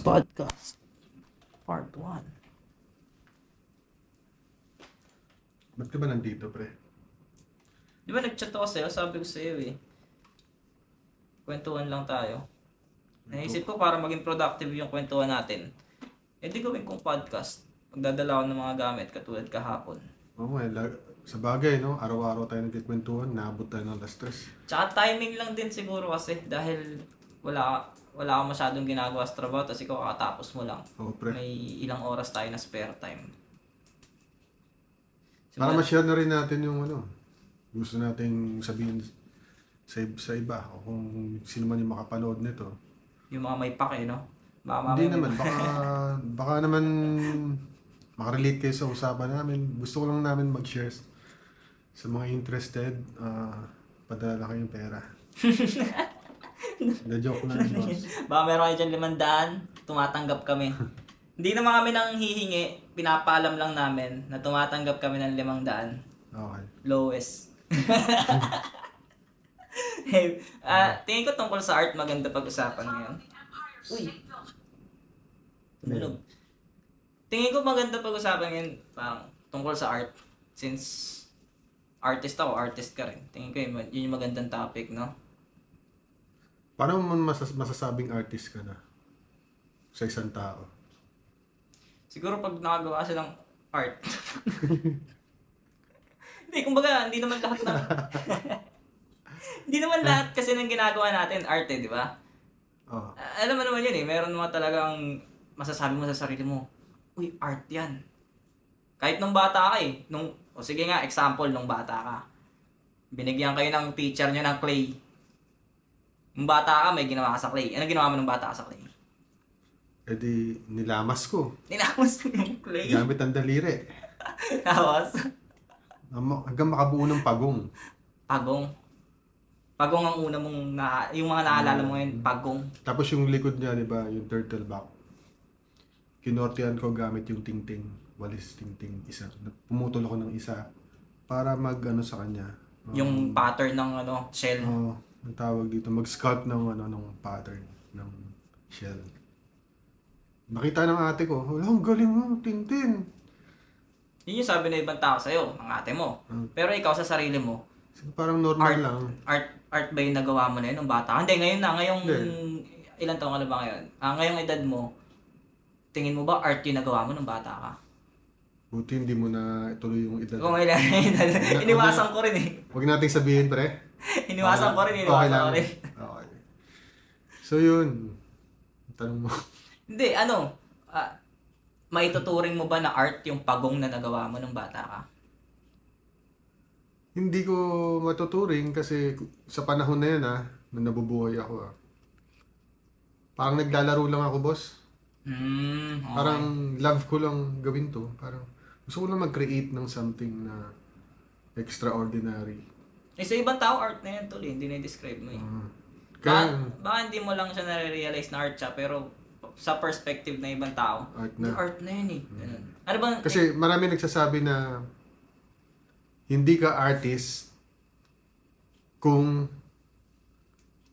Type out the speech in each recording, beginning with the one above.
Podcast Part 1. Ba't ka ba nandito, pre? Di ba nag-chat ako sa'yo? Sabi ko sa'yo kwentuhan lang tayo. Naisip ko para maging productive yung kwentuhan natin. Di gawin kong podcast. Magdadala ako ng mga gamit katulad kahapon. Oo sa bagay, no? Araw-araw tayo nagkikwentuhan, naabot tayo ng alas 3. Tsaka timing lang din siguro kasi dahil wala akong masyadong ginagawa sa trabaho tapos ikaw kakatapos mo lang. Oo, pre. May ilang oras tayo na spare time. Para ma-share na rin natin yung gusto nating sabihin sa iba o kung sino man yung makapanood nito. Yung mga may pake, no? Hindi naman, baka naman makarelate kayo sa usapan namin. Gusto ko lang namin mag-share sa mga interested. Padala kayong pera. The joke lang, boss. Baka meron kayo dyan 500, tumatanggap kami. Hindi naman kami nang hihingi, pinapaalam lang namin na tumatanggap kami ng 500. Okay. Lowest. Tingin ko tungkol sa art, maganda pag-usapan ngayon. Uy! Tumunog. Tingin ko maganda pag-usapan ngayon parang tungkol sa art. Since artist ako, artist ka rin. Tingin ko yun yung magandang topic, no? Paano mo masasabing artist ka na sa isang tao? Siguro pag nakagawa siya ng art. Hindi, kumbaga, hindi naman lahat ng... hindi naman lahat kasi ng ginagawa natin art di ba? Oh. Alam mo naman yun meron mga talagang masasabi mo sa sarili mo, uy, art yan. Kahit nung bata ka sige nga, example, nung bata ka. Binigyan kayo ng teacher nyo ng clay. Nung bata ka, may ginawa ka sa clay. Ano ginawa mo nung bata ka sa clay? E di, nilamas ko. Nilamas mo yung clay? Gamit ang daliri. Tapos? Hanggang makabuo ng pagong. Pagong. Pagong ang una mong, yung mga naalala mo ngayon, pagong. Tapos yung likod niya, di ba, yung turtle back. Kinortihan ko gamit yung tingting. Walis tingting isa. Pumutol ako ng isa para sa kanya. Yung pattern ng shell. Ang tawag dito, mag-sculpt ng pattern ng shell. Nakita ng ate ko, wala, ang galing mo, Tintin. Yun yung sabi ng ibang tao sa'yo, ng ate mo. Pero ikaw sa sarili mo, parang normal lang. Art ba yung nagawa mo na yun nung bata? Hindi, ngayon na. Ngayong, ilang taong ka na ba ngayon? Ngayong edad mo, tingin mo ba art yung nagawa mo nung bata ka? Buti hindi mo na ituloy yung edad. Oo, ngayon na. Iniwasan ko rin Huwag nating sabihin, pre. Iniwasan ko rin. Okay. So yun. Tanong mo. Hindi, maituturing mo ba na art yung pagong na nagawa mo nung bata ka? Hindi ko matuturing kasi sa panahon na yun nung nabubuhay ako parang naglalaro lang ako, boss. Okay. Parang love ko lang gawin to. Parang gusto ko lang mag-create ng something na extraordinary. Sa ibang tao, art na yan tuloy. Hindi na-describe mo baka hindi mo lang siya nare-realize na art siya, pero sa perspective ng ibang tao, art na yun Ganun. Ano ba? Kasi marami nagsasabi na hindi ka artist kung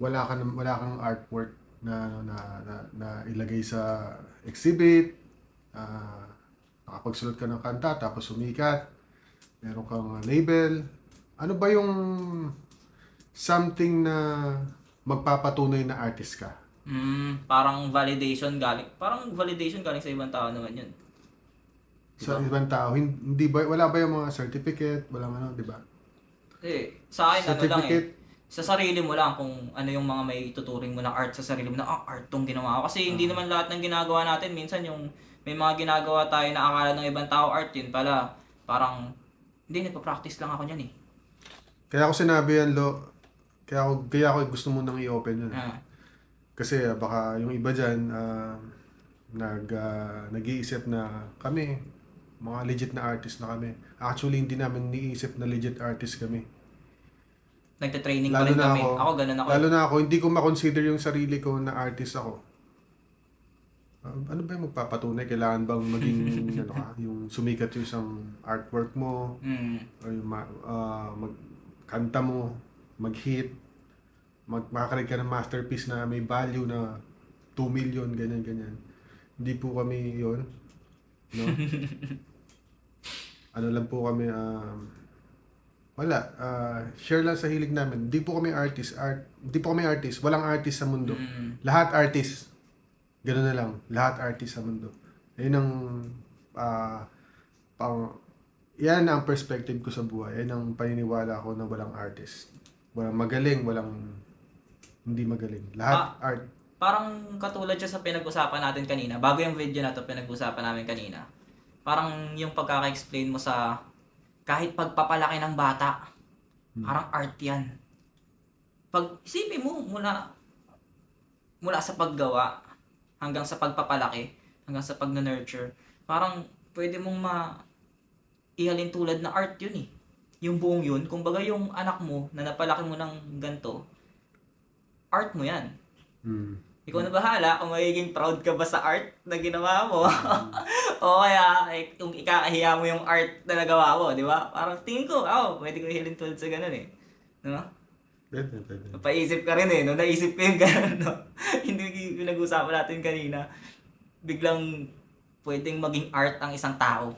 wala kang artwork na ilagay sa exhibit, nakapagsulat ka ng kanta tapos sumikat, meron kang label. Ano ba yung something na magpapatunay na artist ka? Parang validation galing sa ibang tao naman yun. Sa ibang tao, hindi ba, wala ba yung mga certificate, walang di ba? Sa akin sa sarili mo lang kung ano yung mga may tuturing mo na art sa sarili mo na art tong ginawa ko. Kasi hindi naman lahat ng ginagawa natin, minsan yung may mga ginagawa tayo na akala ng ibang tao art yun pala, parang hindi, nagpa-practice lang ako niyan Kaya ako sinabi yan, kaya ako gusto mo nang i-open yun. Kasi baka yung iba dyan, nag-iisip na kami, mga legit na artist na kami. Actually, hindi namin niisip na legit artist kami. Nagte-training pa rin kami. Ako ganun ako. Lalo na ako, hindi ko ma-consider yung sarili ko na artist ako. Ano ba yung magpapatunay? Kailangan bang maging yung sumikat yung isang artwork mo? O yung magkanta mo, mag-hit, makakarig ka ng masterpiece na may value na 2 million, ganyan. Hindi po kami yun. No? Ano lang po kami, wala. Share lang sa hilig namin. Hindi po kami artist. Hindi po kami artist. Walang artist sa mundo. Lahat artist. Ganun na lang. Lahat artist sa mundo. Yan ang, yan ang perspective ko sa buhay. Yan ang paniniwala ko na walang artist. Walang magaling, walang hindi magaling. Lahat art. Parang katulad siya sa pinag-usapan natin kanina. Bago yung video na to, pinag-usapan namin kanina. Parang yung pagkaka-explain mo sa kahit pagpapalaki ng bata, parang art yan. Pag isipin mo, mula sa paggawa, hanggang sa pagpapalaki, hanggang sa pag-nurture, parang pwede mong ihalin tulad na art yun eh. Yung buong yun, kumbaga yung anak mo na napalaki mo ng ganito, art mo yan. Ikaw na bahala kung magiging proud ka ba sa art na ginawa mo. O kaya, kung ikakahiya mo yung art na nagawa mo, di ba? Parang tingin ko, pwede ko ihalin tulad sa ganun eh. No? Pwede. Napaisip ka rin eh, no? Naisip ko yung ganun, no? Hindi yung nag-usapan natin kanina. Biglang pwedeng maging art ang isang tao.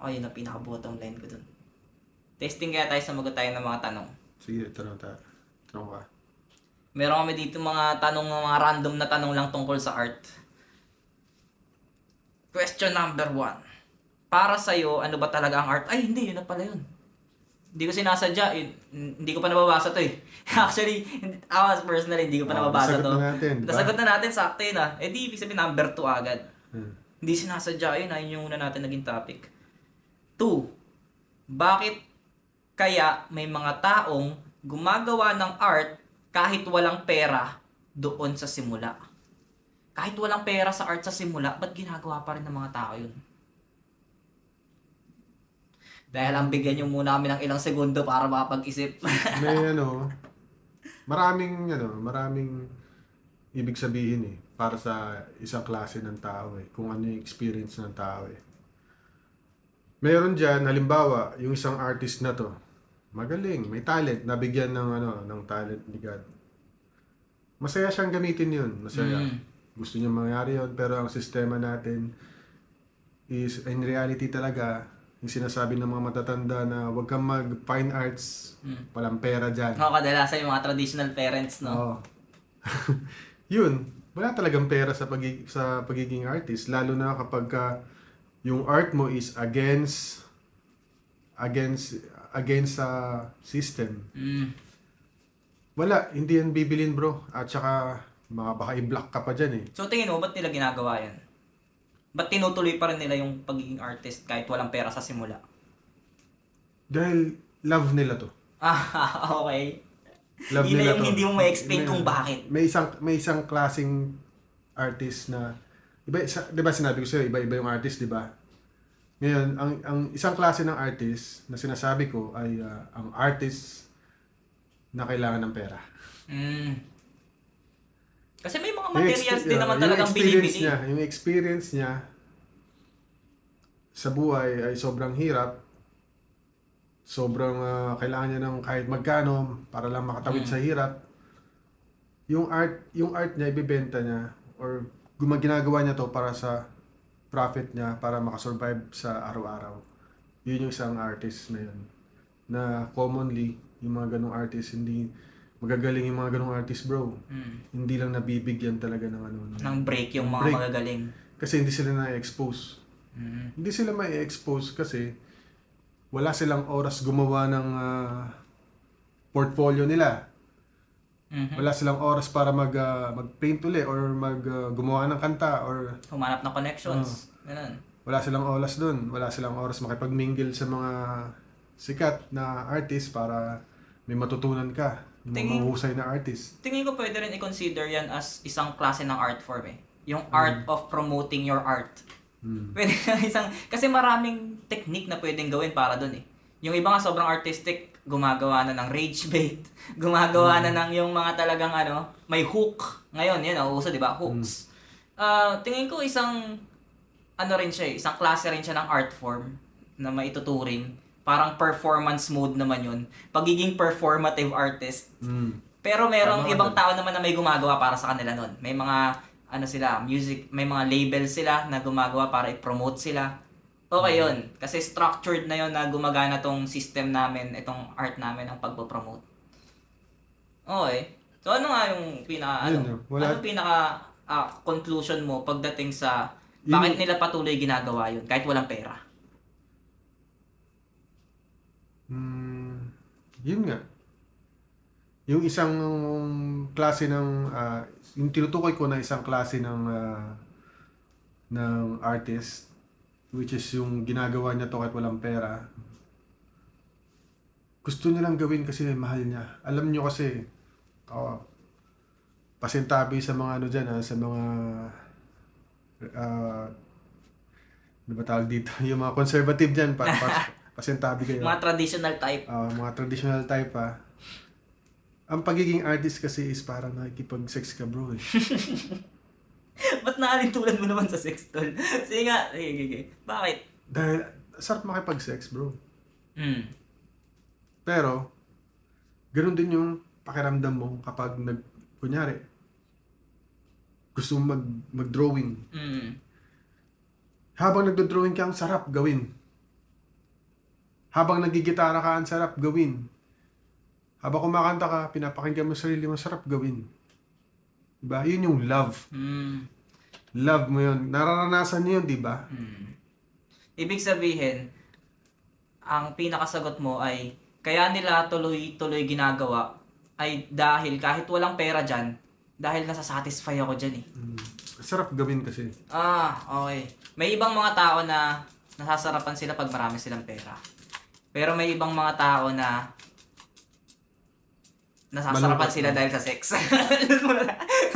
Yun ang pinaka-bottom line ko dun. Testing kaya tayo, sumagot tayo ng mga tanong. Sige, tanong ka. Meron kami dito mga random na tanong lang tungkol sa art. Question number 1. Para sa'yo, ano ba talaga ang art? Ay, hindi, yun na pala yun. Hindi ko sinasadya, hindi ko pa nababasa to eh. Actually, ako personally, hindi ko pa nababasa to. Nasagot na natin, sakto yun ah. Di ibig sabihin number 2 agad. Hindi sinasadya yun, ayun yung una natin naging topic. 2. Bakit kaya may mga taong gumagawa ng art kahit walang pera doon sa simula? Kahit walang pera sa art sa simula, ba't ginagawa pa rin ng mga tao yun? Dahil ang bigyan nyo muna kami ng ilang segundo para makapag-isip. May maraming ibig sabihin eh, para sa isang klase ng tao eh, kung ano yung experience ng tao eh. Meron dyan, halimbawa, yung isang artist na to, magaling, may talent, nabigyan ng talent ni God. Masaya siyang gamitin yun, masaya. Gusto niya mangyari yun, pero ang sistema natin is, in reality talaga, yung sinasabi ng mga matatanda na huwag kang mag-fine arts, walang pera dyan. Kadalasan yung mga traditional parents, no? Oo. Yun, wala talagang pera sa pagiging artist, lalo na kapag yung art mo is against sa system. Wala, hindi yan bibilin bro. At saka, baka i-block ka pa dyan eh. So tingin mo, ba't nila ginagawa yan? Ba't tinutuloy pa rin nila yung pagiging artist kahit walang pera sa simula? Dahil love nila to. Okay. Love Yun na nila yung to. hindi mo ma-explain kung bakit. May isang klaseng artist na, di ba sinabi ko sa'yo, iba-iba yung artist, di ba? Ngayon, ang isang klase ng artist na sinasabi ko ay ang artist na kailangan ng pera. Kasi may mga materials din naman talagang binibili. Yung experience niya sa buhay ay sobrang hirap. Sobrang kailangan niya ng kahit magkano para lang makatawid sa hirap. Yung art niya, ibebenta niya or ginagawa niya to para sa profit niya, para makasurvive sa araw-araw. Yun yung isang artist na yun. Na commonly, yung mga ganong artist, hindi magagaling yung mga ganong artist bro. Hindi lang nabibigyan talaga ng ng break yung mga magagaling. Kasi hindi sila na-expose. Hindi sila ma-expose kasi wala silang oras gumawa ng portfolio nila. Wala silang oras para mag-paint uli or gumawa ng kanta or humanap ng connections. Ganun. Wala silang oras dun. Wala silang oras makipag-mingle sa mga sikat na artist para may matutunan ka. Yung mahusay na artist. Tingin ko pwede rin i-consider yan as isang klase ng art form eh. Yung art of promoting your art. Pwede kasi maraming technique na pwedeng gawin para dun eh. Yung iba nga sobrang artistic, gumagawa na ng rage bait, gumagawa na ng yung mga talagang may hook. Ngayon, yan, nauuso, di ba? Hooks. Tingin ko isang rin siya eh, isang klase rin siya ng art form na maituturing. Parang performance mode naman yun. Pagiging performative artist. Pero merong ibang tao naman na may gumagawa para sa kanila nun. May mga ano sila, music, may mga label sila na gumagawa para i-promote sila. Okay yun. Kasi structured na yun na gumagana tong system namin, itong art namin ang pagpo-promote. Okay. So ano nga yung Yun, no? ano pinaka conclusion mo pagdating sa bakit nila patuloy ginagawa yun kahit walang pera? Yun nga. Yung isang klase ng yung tinutukoy ko na isang klase ng artist, which is yung ginagawa niya to kahit walang pera. Gusto niya lang gawin kasi mahal niya. Alam niyo kasi, pasintabi sa mga ano dyan, sa mga ano ba tawag dito? Yung mga conservative dyan, pasintabi kayo. Mga traditional type. Mga traditional type Ang pagiging artist kasi is parang nakikipag-sex ka, bro. Ba't naalintulan mo naman sa sex, tol? Sige nga. Sige. Bakit? Dahil sarap makipag-sex, bro. Pero, ganoon din yung pakiramdam mo kapag kunyari, gusto mong mag-drawing. Habang nagdo-drawing ka, ang sarap gawin. Habang nagigitara ka, ang sarap gawin. Habang kumakanta ka, pinapakinggan mo sarili mo, sarap gawin. Diba? Yun yung love. Love mo yun. Nararanasan niyo yun, diba? Ibig sabihin, ang pinakasagot mo ay kaya nila tuloy-tuloy ginagawa ay dahil kahit walang pera dyan, dahil nasasatisfy ako dyan eh. Sarap gawin kasi. Okay. May ibang mga tao na nasasarapan sila pag marami silang pera. Pero may ibang mga tao na nasasarapan sila dahil sa sex.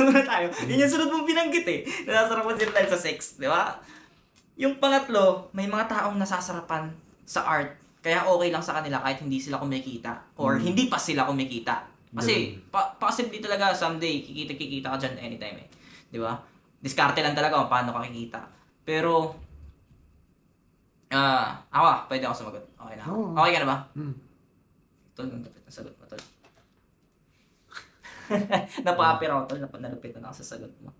Muna tayo. Yun yung sunod mong binanggit eh. Nasasarapan sila dahil sa sex. Di ba? Yung pangatlo, may mga taong nasasarapan sa art. Kaya okay lang sa kanila kahit hindi sila kumikita. Or hindi pa sila kumikita. Kasi, possibly talaga someday, kikita ka dyan anytime eh. Di ba? Diskarte lang talaga kung paano ka kikita. Pero, pwede ako sumagot. Okay na ako. Okay ka na ba? Tol, ang dapat na sagot mo, tol. Napapira ako, tol. Nalupit na ako sa sagot mo.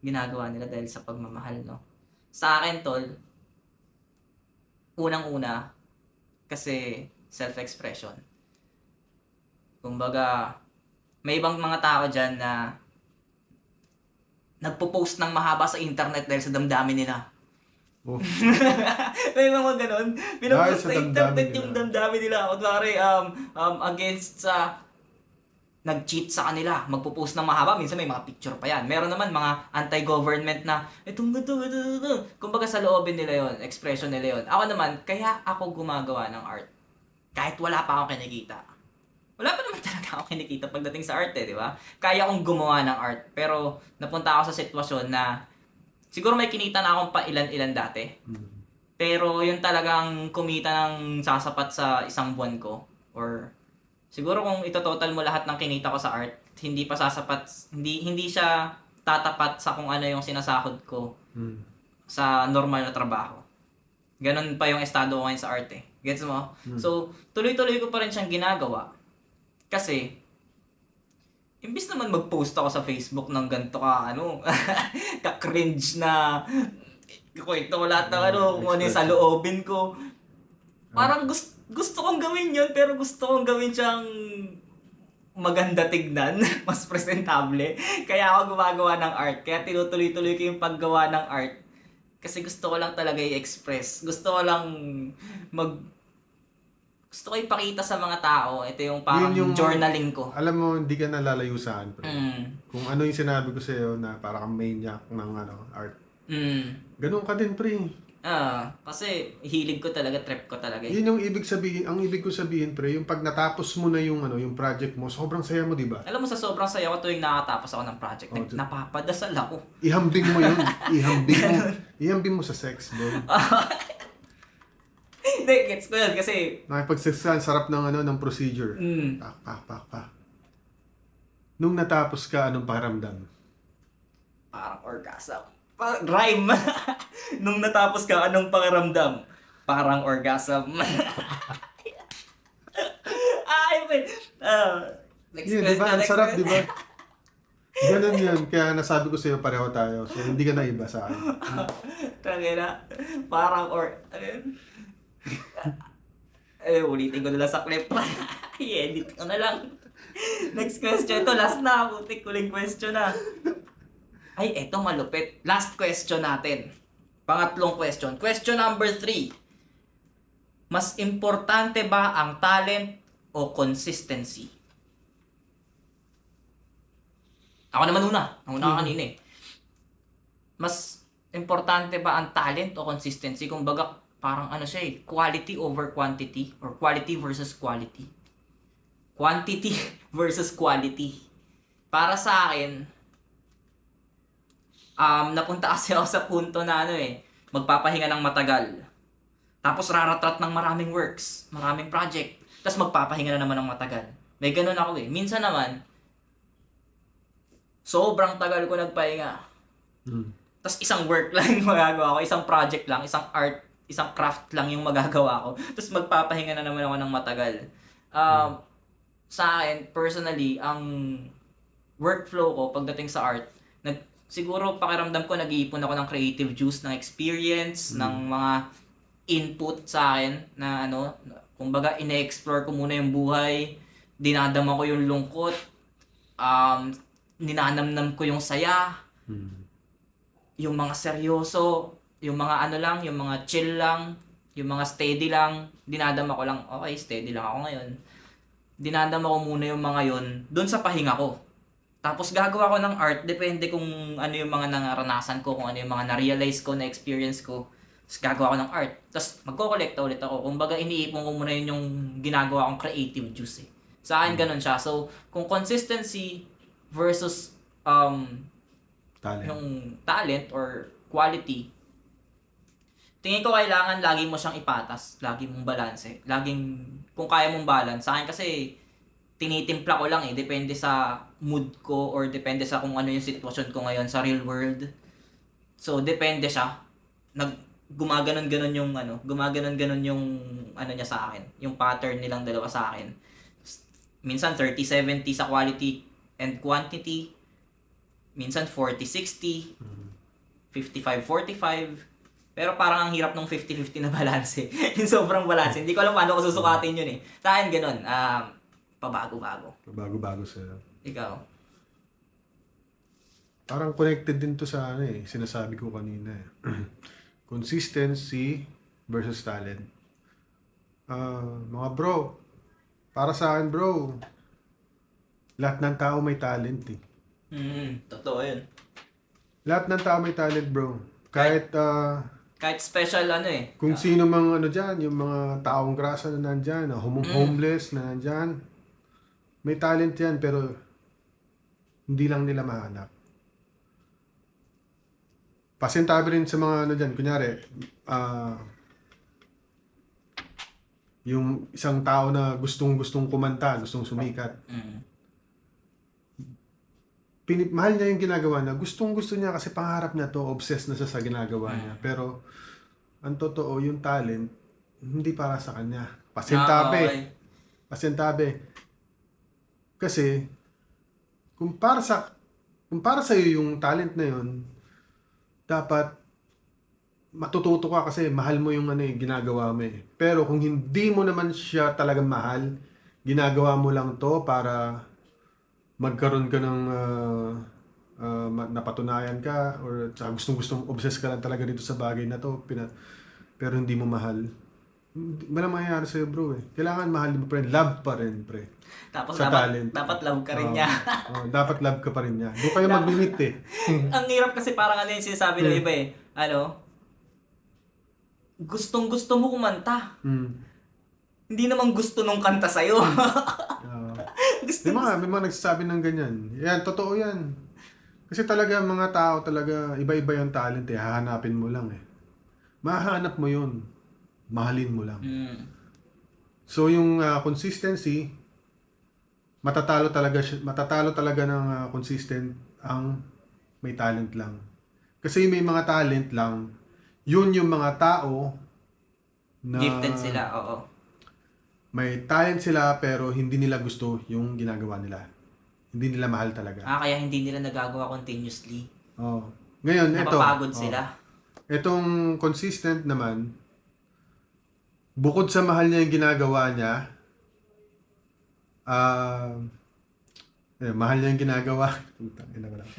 Ginagawa nila dahil sa pagmamahal, no? Sa akin, tol, unang-una, kasi self-expression. Kumbaga, may ibang mga tao dyan na nagpo-post ng mahaba sa internet dahil sa damdamin nila. May mga ganon. Pinapost sa internet yung damdamin nila. Kunwari, against sa nag-cheat sa kanila, magpo-post ng mahaba, minsan may mga picture pa yan. Meron naman mga anti-government na, itong ganito. Kumbaga sa loobin nila yon, expression nila yon. Ako naman, kaya ako gumagawa ng art. Kahit wala pa akong kinikita. Wala pa naman talaga ako kinikita pagdating sa art di ba? Kaya akong gumawa ng art. Pero napunta ako sa sitwasyon na siguro may kinita na akong pa ilan-ilan dati. Pero yun talagang kumita ng sasapat sa isang buwan ko. Or siguro kung ito-total mo lahat ng kinita ko sa art, hindi pa sasapat, hindi siya tatapat sa kung ano yung sinasahod ko sa normal na trabaho. Ganon pa yung estado ko ngayon sa art eh. Gets mo? So, tuloy-tuloy ko pa rin siyang ginagawa. Kasi, imbis naman mag-post ako sa Facebook ng ganito ka-cringe na kwento ko lahat ng kung ano yung sa loobin ko. Parang gusto kong gawin yun, pero gusto kong gawin siyang maganda tignan, mas presentable. Kaya ako gumagawa ng art. Kaya tinutuloy-tuloy ko yung paggawa ng art. Kasi gusto ko lang talaga i-express. Gusto ko lang gusto ko ipakita sa mga tao. Ito yung parang yung journaling ko. Alam mo, hindi ka nalalayo saan, pre. Kung ano yung sinabi ko sa'yo na parang kang maniac ng art. Ganun ka din, pre. Kasi hilig ko talaga, trip ko talaga. Yun yung ibig sabihin, ang ibig ko sabihin, pre, yung pag natapos mo na yung yung project mo, sobrang saya mo, di ba? Alam mo, sa sobrang saya ko tuwing nakatapos ako ng project, napapadasal ako. Ihambing mo yun. Ihambing mo sa sex, bro. Hindi, gets ko yun kasi nakipag-sex ka, sarap ng procedure. Pak. Nung natapos ka, anong pakiramdam? Parang orgasm. Rhyme. Nung natapos ka, anong pakiramdam? Parang orgasm. Next yun, question, diba? Ang sarap, diba? Ganun yan. Kaya nasabi ko sa'yo, pareho tayo. So, hindi ka naiba sa akin. Tangina, parang ano yun? Ulitin ko na lang sa clip. I-edit ko na lang. Next question. Ito, last na. Butik, huling question na. Ay, eto malupit. Last question natin. Pangatlong question. Question number 3. Mas importante ba ang talent o consistency? Ako naman una. Ang una ka kanina eh. Mas importante ba ang talent o consistency? Kung baga, parang ano siya eh, quality over quantity or quality versus quality. Quantity versus quality. Para sa akin, napunta kasi ako sa punto na ano eh, magpapahinga ng matagal. Tapos raratrat ng maraming works, maraming project. Tapos magpapahinga na naman ng matagal. May ganun ako eh. Minsan naman, sobrang tagal ko nagpahinga. Tapos isang work lang yung magagawa ko, isang project lang, isang art, isang craft lang yung magagawa ko. Tapos magpapahinga na naman ako ng matagal. Sa akin, personally, ang workflow ko pagdating sa art, siguro pakiramdam ko nag-iipon ako ng creative juice, ng experience, ng mga input sa akin na ano, kumbaga ine-explore ko muna yung buhay, dinadama ko yung lungkot, ninanamnam ko yung saya, yung mga seryoso, yung mga ano lang, yung mga chill lang, yung mga steady lang, dinadama ko lang, okay, steady lang ako ngayon. Dinadama ko muna yung mga yun, dun sa pahinga ko. Tapos gagawa ko ng art, depende kung ano yung mga naranasan ko, kung ano yung mga na-realize ko, na-experience ko. Tapos gagawa ko ng art. Tapos magko-collecta ulit ako. Kumbaga iniipon ko muna yun yung ginagawa kong creative juice eh. Sa akin ganun siya. So, kung consistency versus yung talent or quality, tingin ko kailangan lagi mo siyang ipatas, lagi mong balanse, laging kung kaya mong balance. Sa akin kasi tinitimpla ko lang eh, depende sa mood ko or depende sa kung ano yung sitwasyon ko ngayon sa real world. So depende siya. Gumaganon-ganon yung gumaganon-ganon yung ano niya sa akin, yung pattern nilang dalawa sa akin. Minsan 30-70 sa quality and quantity, minsan 40-60, 55-45. Pero parang ang hirap ng 50-50 na balance eh. Yung sobrang balance. Hindi ko alam paano ko susukatin yun eh. Sa akin ganun. Pabago-bago. Pabago-bago sa'yo. Ikaw? Parang connected din to sa ano eh, sinasabi ko kanina eh. Consistency versus talent. Mga bro, para sa akin bro, lahat ng tao may talent eh. Totoo yun. Lahat ng tao may talent bro. Kahit special ano eh. Kung sino mang ano dyan, yung mga taong grasa na nandyan, homeless na nandyan, may talent yan pero hindi lang nila mahanap. Pasintabi rin sa mga ano dyan, kunyari, yung isang tao na gustong kumanta, gustong sumikat. Mahal niya yung ginagawa niya. Gustong-gusto niya kasi pangarap niya to, obsessed na siya sa ginagawa niya. Pero, ang totoo, yung talent, hindi para sa kanya. Pasintabi. Kasi, kung para sa iyo yung talent na yun, dapat matututo ka kasi mahal mo yung ginagawa mo eh. Pero kung hindi mo naman siya talagang mahal, ginagawa mo lang to para magkaroon ka ng napatunayan ka or gustong obsessed ka lang talaga dito sa bagay na to pero hindi mo mahal, walang mangyayari sa'yo bro eh. Kailangan mahal mo pa rin, love pa rin pre. Tapos sa talent. dapat love ka rin niya. Dapat love ka pa rin niya. Doon kayo mag-limit eh. Ang hirap kasi parang ano yung sinasabi ng iba eh. Gustong-gusto mo kumanta. Hindi naman gusto nung kanta sa'yo. May mga nagsasabi ng ganyan. Yan, totoo yan. Kasi talaga mga tao talaga, iba-iba yung talent eh. Hahanapin mo lang eh. Mahahanap mo yun. Mahalin mo lang. So yung consistency, matatalo talaga ng consistent ang may talent lang. Kasi may mga talent lang, yun yung mga tao na gifted sila, oo. May talent sila pero hindi nila gusto yung ginagawa nila. Hindi nila mahal talaga. Kaya hindi nila nagagawa continuously. Oh. Ngayon, Napapagod sila. Itong consistent naman, bukod sa mahal niya yung ginagawa niya, mahal niya yung ginagawa. Putang ina ko lang.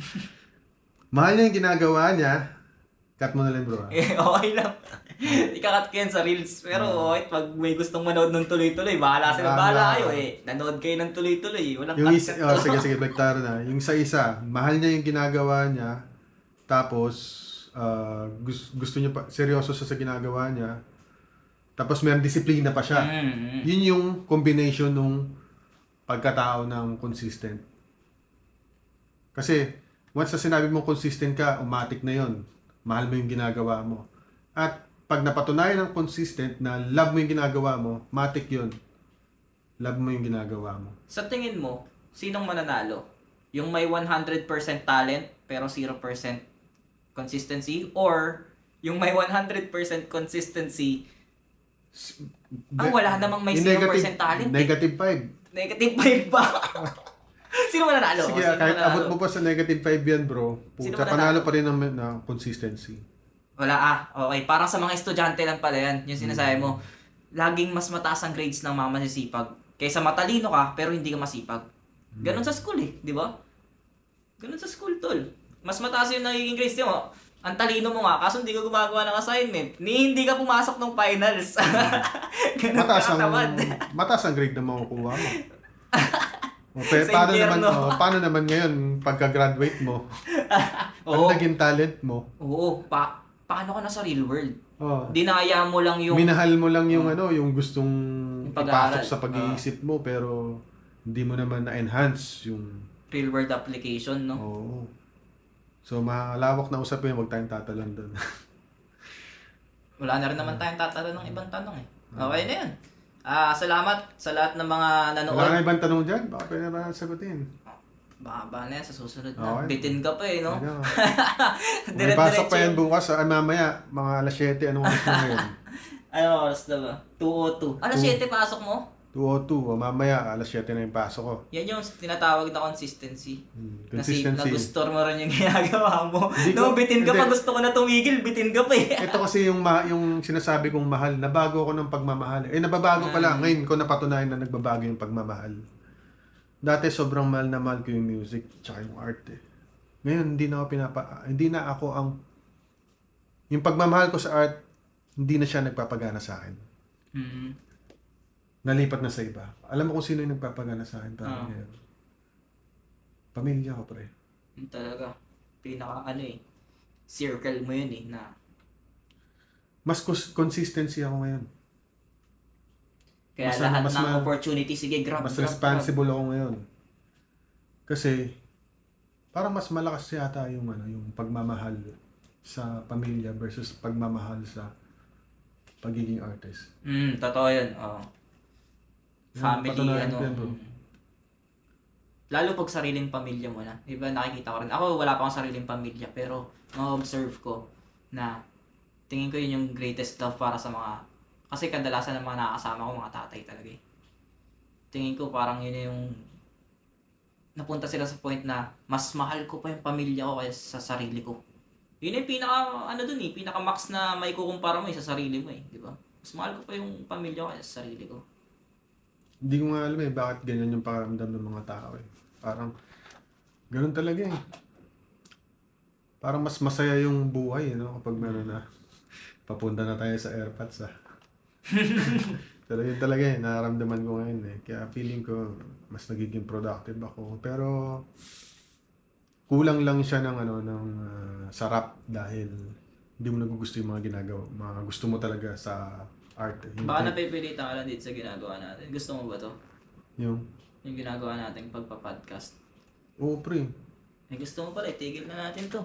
Mahal niya yung ginagawa niya. Cut mo na lang, bro. Okay lang. Ikakat ko yan sa Reels. Pero okay, pag may gustong manood ng tuloy-tuloy, bahala sila. Bahala kayo eh. Nanood kayo ng tuloy-tuloy. Walang Yung cut-cut. sige, baktaro na. Yung isa, mahal niya yung ginagawa niya. Tapos, gusto niya pa, seryoso siya sa ginagawa niya. Tapos, may disiplina pa siya. Yun yung combination ng pagkatao ng consistent. Kasi, once na sinabi mo consistent ka, automatic na yon. Mahal mo yung ginagawa mo. At pag napatunayan ng consistent na love mo yung ginagawa mo, matik yun. Love mo yung ginagawa mo. Sa tingin mo, sinong mananalo? Yung may 100% talent pero 0% consistency? Or yung may 100% consistency wala namang may 0% talent Negative 5. Negative 5 ba? Sino mananalo? Sige, Sino kahit mananalo? abot mo pa sa negative 5 yan, bro. Sino Puta, mananalo? panalo pa rin ng consistency. Wala okay. Parang sa mga estudyante lang pala yan. Yung sinasabi mo, laging mas mataas ang grades ng mga masisipag. Kaysa matalino ka, pero hindi ka masipag. Ganon sa school eh, di ba? Ganon sa school, tol. Mas mataas yung nagiging grades mo. Ang talino mo nga, kaso hindi ka gumagawa ng assignment. Hindi ka pumasok ng finals. Ganon ka Mataas ang grade na makukuha mo. Sa Paano naman ngayon pagka-graduate mo? Ano naging talent mo? Oo, paano ka na sa real world? Oh. Dinaya mo lang yung Minahal mo lang yung yung gustong pag-aaral. ipasok sa pag-iisip mo pero hindi mo naman na-enhance yung real world application, no? Oo. So malawak na usapin, wag tayong tatalon doon. Wala na rin naman tayong tatanong ng ibang tanong eh. Okay na yun. Salamat sa lahat ng mga nanood. Wala na ibang tanong dyan? Baka pwede na sagutin. Baba na yan sa susunod na. Okay. Bitin ka pa eh, no? Ano? May pasok pa yan bukas. Mamaya, mga alas 7. Anong oras na ngayon? Ano oras na ba? 2:02. Alas 7 pasok mo? 2:02. Mamaya, alas 7 na yung pasok ko. Yan yung tinatawag na consistency. Kasi Consistency. nagusto mo rin yung ginagawa mo. Hindi No, ko- bitin ka pa. hindi. Gusto ko na tumigil. Bitin ka pa eh. Ito kasi yung sinasabi kong mahal, nabago ako ng pagmamahal. Nababago pala. Ngayon ko napatunayan na nagbabago yung pagmamahal. Dati sobrang mahal na mahal ko yung music tsaka yung art eh. Ngayon hindi na ako ang yung pagmamahal ko sa art, hindi na siya nagpapagana sa akin. Nalipat na sa iba. Alam mo kung sino yung nagpapagana sa akin parang ngayon? Pamilya ko, pre. Yun talaga. Pinaka circle mo yun eh na Mas consistency ako ngayon. kaya Mas lahat mas ng opportunity, sige, grab. Mas responsible ako ngayon. Kasi parang mas malakas yata yung yung pagmamahal sa pamilya versus pagmamahal sa pagiging artist. Totoo yun. Family, patunayan ko yan, bro. Lalo pag sariling pamilya mo na. Diba, nakikita ko rin. Ako, wala pa akong sariling pamilya, pero ma-observe ko na tingin ko yun yung greatest love para sa mga, kasi kadalasan ng mga nakakasama ko, mga tatay talaga eh. Tingin ko parang yun yung napunta sila sa point na mas mahal ko pa yung pamilya ko kaysa sa sarili ko. Yun yung pinaka max na may kukumpara mo sa sarili mo eh, di ba? Mas mahal ko pa yung pamilya ko kaysa sa sarili ko. Hindi ko nga alam bakit ganyan yung pakiramdam ng mga tao eh. Parang ganun talaga eh. Parang mas masaya yung buhay kapag meron na papunta na tayo sa airpods Pero yun talaga nararamdaman ko ngayon eh. Kaya feeling ko mas nagiging productive ako. Pero kulang lang siya ng sarap dahil hindi mo nagugusto yung mga ginagawa. Mga gusto mo talaga sa art. Baka napipilitan ka lang dito sa ginagawa natin. Gusto mo ba to? Yung ginagawa natin pagpa-podcast. Oo, pre. Gusto mo pala, itigil na natin to.